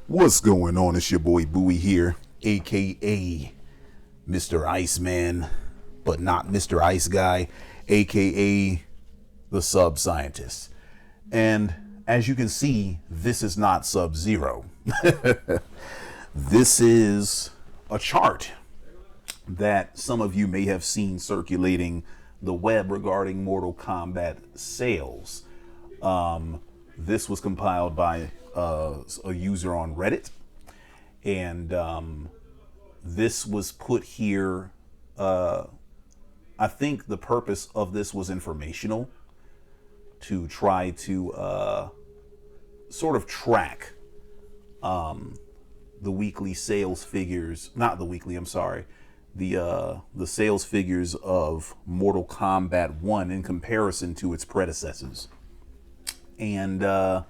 What's going on? It's your boy Bowie here, aka Mr. Iceman, but not Mr. Ice Guy, aka the Sub Scientist. And as you can see, this is not Sub Zero. This is a chart that some of you may have seen circulating the web regarding Mortal Kombat sales. This was compiled by a user on Reddit, and this was put here. I think the purpose of this was informational, to try to sort of track the weekly sales figures, not the weekly, I'm sorry, the sales figures of Mortal Kombat 1 in comparison to its predecessors. And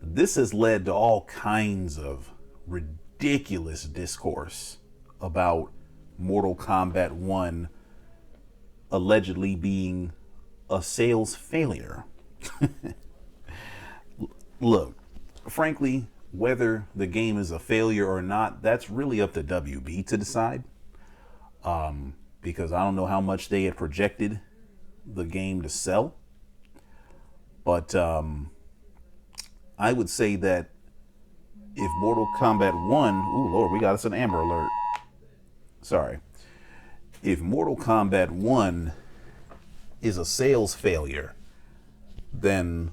this has led to all kinds of ridiculous discourse about Mortal Kombat 1 allegedly being a sales failure. Look, frankly, whether the game is a failure or not, that's really up to WB to decide. Because I don't know how much they had projected the game to sell. But I would say that if Mortal Kombat 1, ooh Lord, we got us an Amber Alert. Sorry. If Mortal Kombat 1 is a sales failure, then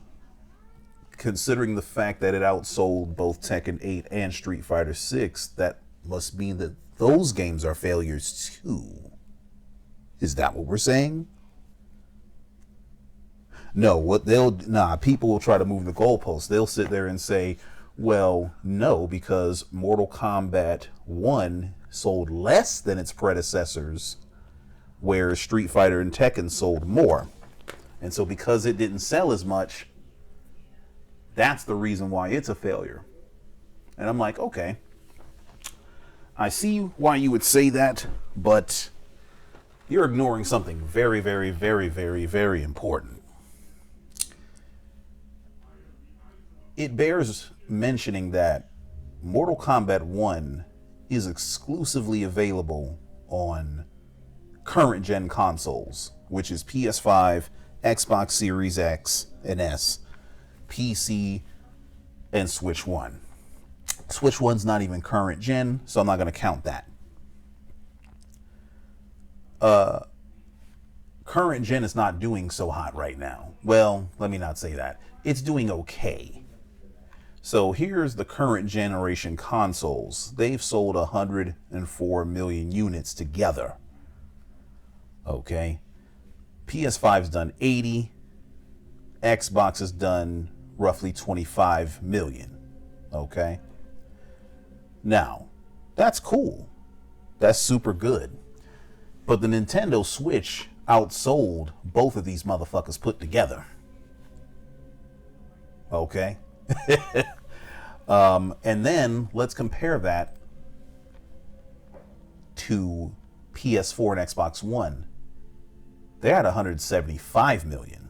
considering the fact that it outsold both Tekken 8 and Street Fighter 6, that must mean that those games are failures too. Is that what we're saying? No, people will try to move the goalposts. They'll sit there and say, well, no, because Mortal Kombat 1 sold less than its predecessors, whereas Street Fighter and Tekken sold more. And so because it didn't sell as much, that's the reason why it's a failure. And I'm like, okay, I see why you would say that, but you're ignoring something very, very, very, very, very important. It bears mentioning that Mortal Kombat 1 is exclusively available on current gen consoles, which is PS5, Xbox Series X and S, PC, and Switch 1. Switch 1's not even current gen, so I'm not going to count that. Current gen is not doing so hot right now. Well, let me not say that. It's doing okay. So here's the current generation consoles. They've sold 104 million units together. Okay. PS5's done 80. Xbox has done roughly 25 million. Okay. Now, that's cool. That's super good. But the Nintendo Switch outsold both of these motherfuckers put together. Okay. And then let's compare that to PS4 and Xbox One. They're at 175 million.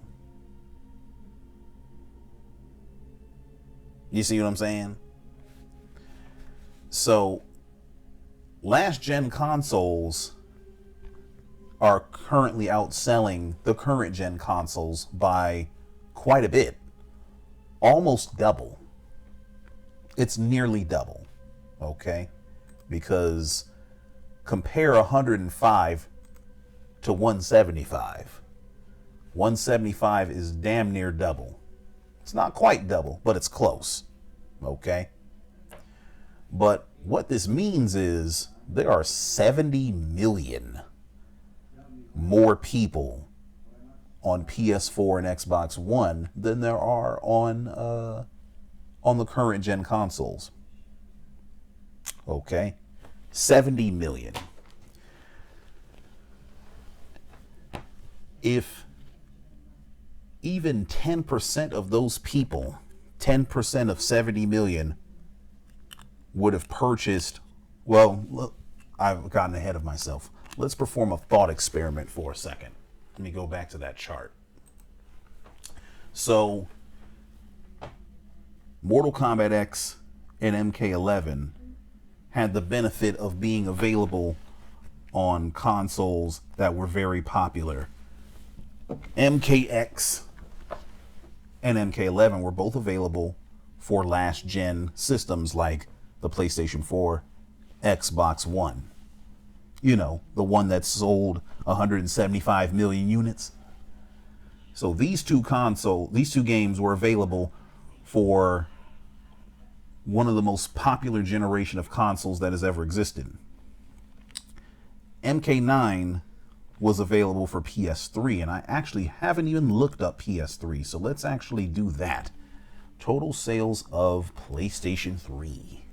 You see what I'm saying? So, last gen consoles are currently outselling the current gen consoles by quite a bit. Almost double. It's nearly double. Okay? Because compare 105 to 175. 175 is damn near double. It's not quite double, but it's close. Okay? But what this means is there are 70 million more people on PS4 and Xbox One than there are on the current gen consoles. Okay? 70 million. If even 10% of those people, 10% of 70 million would have purchased, well, look, I've gotten ahead of myself. Let's perform a thought experiment for a second. Let me go back to that chart. So, Mortal Kombat X and MK11 had the benefit of being available on consoles that were very popular. MKX and MK11 were both available for last gen systems like the PlayStation 4, Xbox One. You know, the one that sold 175 million units. So these two games were available for one of the most popular generation of consoles that has ever existed. MK9 was available for PS3, and I actually haven't even looked up PS3, so let's actually do that. Total sales of PlayStation 3.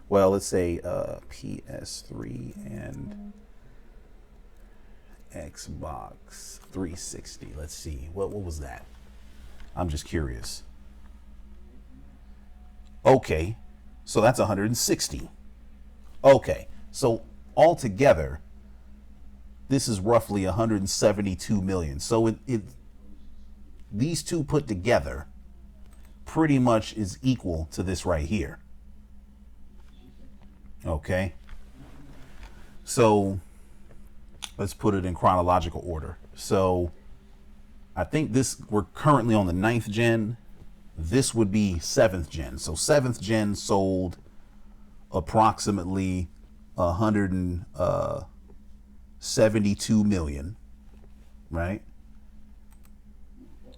Well, let's say PS3 and Xbox 360. Let's see. What was that? I'm just curious. Okay, so that's 160. Okay, so altogether, this is roughly 172 million. So these two put together pretty much is equal to this right here. Okay, so let's put it in chronological order. So I think we're currently on the 9th gen. This would be 7th gen. So 7th gen sold approximately 172 million, right?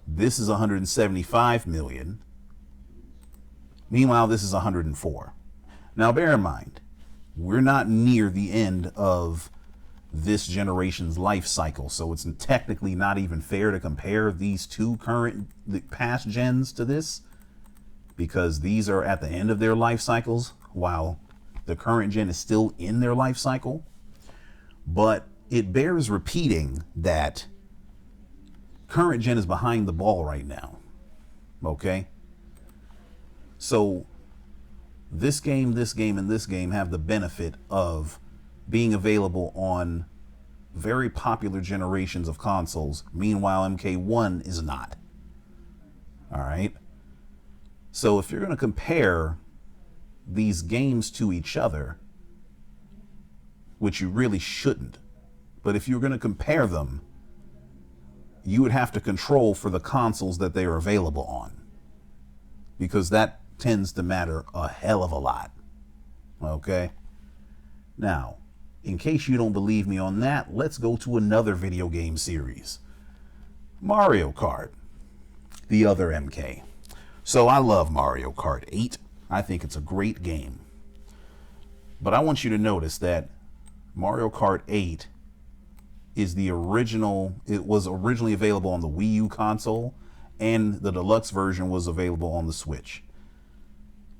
This is 175 million. Meanwhile, this is 104. Now, bear in mind, we're not near the end of this generation's life cycle, so it's technically not even fair to compare these two past gens to this, because these are at the end of their life cycles while the current gen is still in their life cycle. But it bears repeating that current gen is behind the ball right now. Okay, so this game, and this game have the benefit of being available on very popular generations of consoles. Meanwhile, MK1 is not. All right. So if you're going to compare these games to each other, which you really shouldn't, but if you're going to compare them, you would have to control for the consoles that they are available on, because that tends to matter a hell of a lot. Okay. Now, in case you don't believe me on that, let's go to another video game series. Mario Kart, the other MK. So I love Mario Kart 8. I think it's a great game. But I want you to notice that Mario Kart 8 is the original. It was originally available on the Wii U console, and the deluxe version was available on the Switch.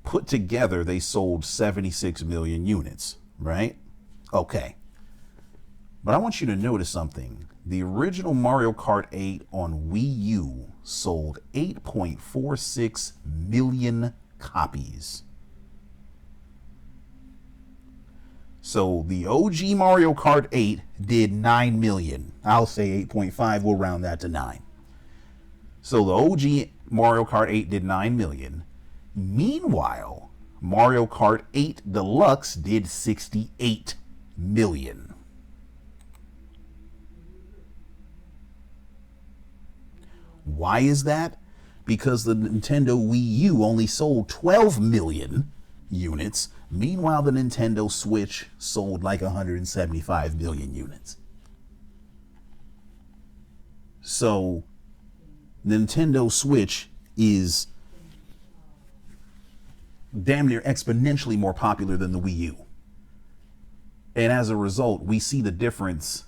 Put together, they sold 76 million units, right? Okay. But I want you to notice something. The original Mario Kart 8 on Wii U sold 8.46 million copies. So the OG Mario Kart 8 did 9 million. I'll say 8.5, we'll round that to 9. So the OG Mario Kart 8 did 9 million. Meanwhile, Mario Kart 8 Deluxe did 68 million. Why is that? Because the Nintendo Wii U only sold 12 million units. Meanwhile, the Nintendo Switch sold like 175 million units. So, Nintendo Switch is damn near exponentially more popular than the Wii U. And as a result, we see the difference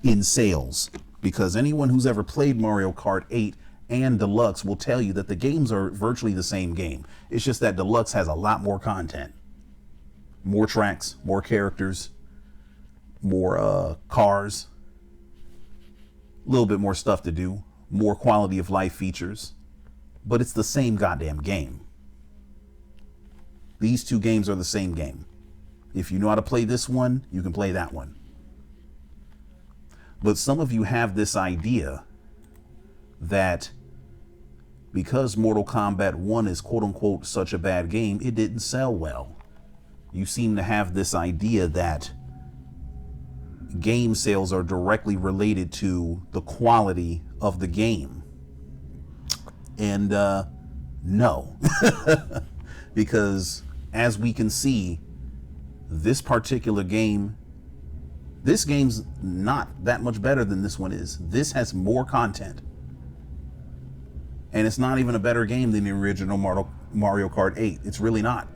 in sales, because anyone who's ever played Mario Kart 8 and Deluxe will tell you that the games are virtually the same game. It's just that Deluxe has a lot more content, more tracks, more characters, more cars, a little bit more stuff to do, more quality of life features, but it's the same goddamn game. These two games are the same game. If you know how to play this one, you can play that one. But some of you have this idea that because Mortal Kombat 1 is quote unquote such a bad game, it didn't sell well. You seem to have this idea that game sales are directly related to the quality of the game. And no, because as we can see, this particular game, this game's not that much better than this one is. This has more content. And it's not even a better game than the original Mario Kart 8. It's really not.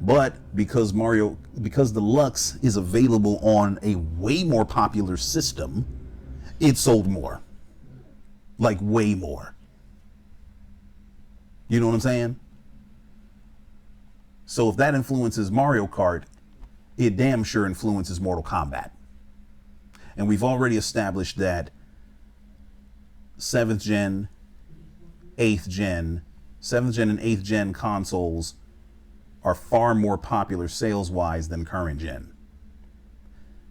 But because Deluxe is available on a way more popular system, it sold more. Like way more. You know what I'm saying? So if that influences Mario Kart, it damn sure influences Mortal Kombat. And we've already established that 7th gen, 8th gen, 7th gen and 8th gen consoles are far more popular sales-wise than current gen.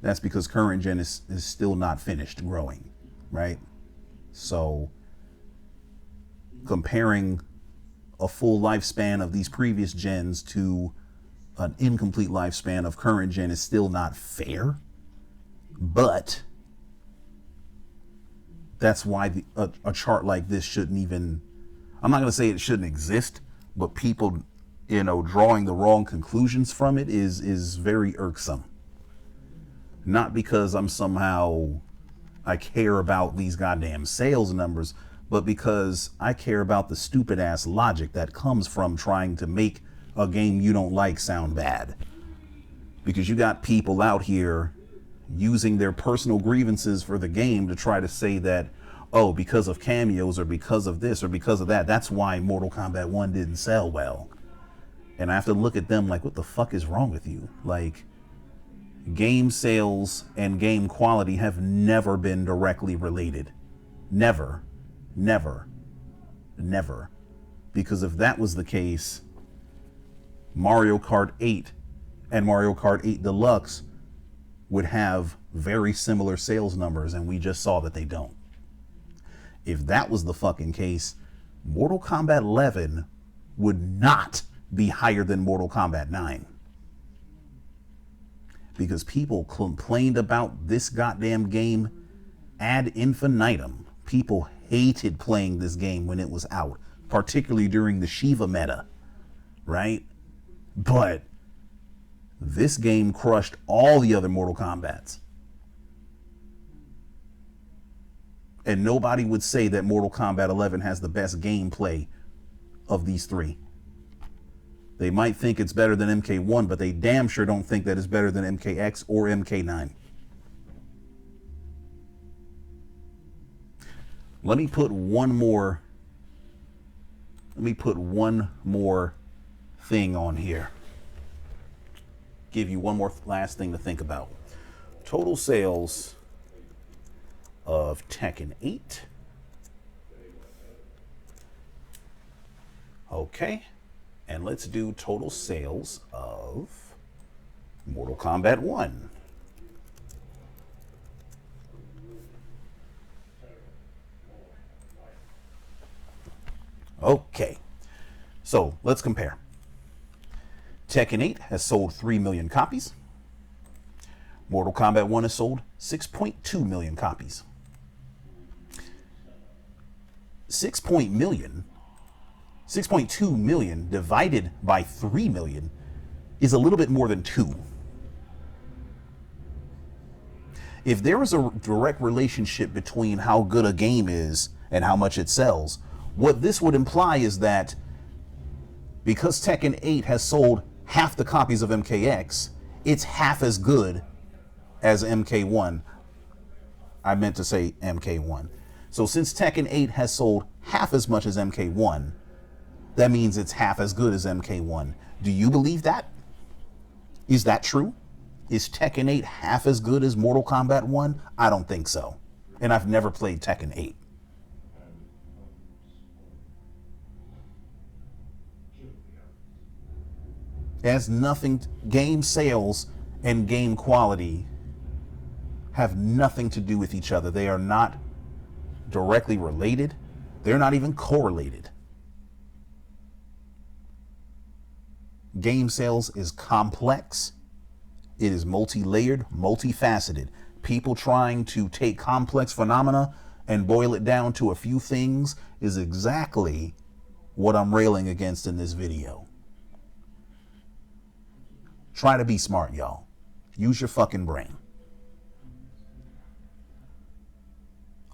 That's because current gen is still not finished growing, right? So comparing a full lifespan of these previous gens to an incomplete lifespan of current gen is still not fair, but that's why a chart like this shouldn't even, I'm not going to say it shouldn't exist, but people, you know, drawing the wrong conclusions from it is very irksome. Not because I care about these goddamn sales numbers, but because I care about the stupid ass logic that comes from trying to make a game you don't like sound bad. Because you got people out here using their personal grievances for the game to try to say that, oh, because of cameos or because of this or because of that, that's why Mortal Kombat 1 didn't sell well. And I have to look at them like, what the fuck is wrong with you? Like, game sales and game quality have never been directly related. Never. Never. Never. Because if that was the case, Mario Kart 8 and Mario Kart 8 Deluxe would have very similar sales numbers, and we just saw that they don't. If that was the fucking case, Mortal Kombat 11 would not be higher than Mortal Kombat 9. Because people complained about this goddamn game ad infinitum. People hated playing this game when it was out, particularly during the Shiva meta, right? But this game crushed all the other Mortal Kombats. And nobody would say that Mortal Kombat 11 has the best gameplay of these three. They might think it's better than MK1, but they damn sure don't think that it's better than MKX or MK9. Let me put one more thing on here. Give you one more last thing to think about. Total sales of Tekken 8. Okay. And let's do total sales of Mortal Kombat 1. Okay, so let's compare. Tekken 8 has sold 3 million copies. Mortal Kombat 1 has sold 6.2 million copies. 6.2 million divided by 3 million is a little bit more than 2. If there is a direct relationship between how good a game is and how much it sells, what this would imply is that because Tekken 8 has sold half the copies of MKX, it's half as good as MK1. I meant to say MK1. So since Tekken 8 has sold half as much as MK1, that means it's half as good as MK1. Do you believe that? Is that true? Is Tekken 8 half as good as Mortal Kombat 1? I don't think so. And I've never played Tekken 8. It has nothing, game sales and game quality have nothing to do with each other. They are not directly related. They're not even correlated. Game sales is complex. It is multi-layered, multifaceted. People trying to take complex phenomena and boil it down to a few things is exactly what I'm railing against in this video. Try to be smart, y'all. Use your fucking brain.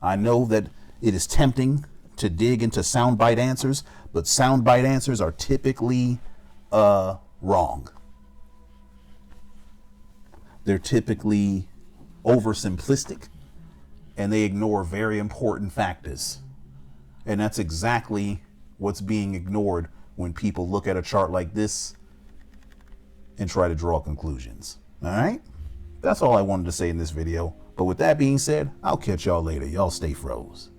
I know that it is tempting to dig into soundbite answers, but soundbite answers are typically wrong. They're typically oversimplistic, and they ignore very important factors. And that's exactly what's being ignored when people look at a chart like this and try to draw conclusions. All right? That's all I wanted to say in this video. But with that being said, I'll catch y'all later. Y'all stay froze.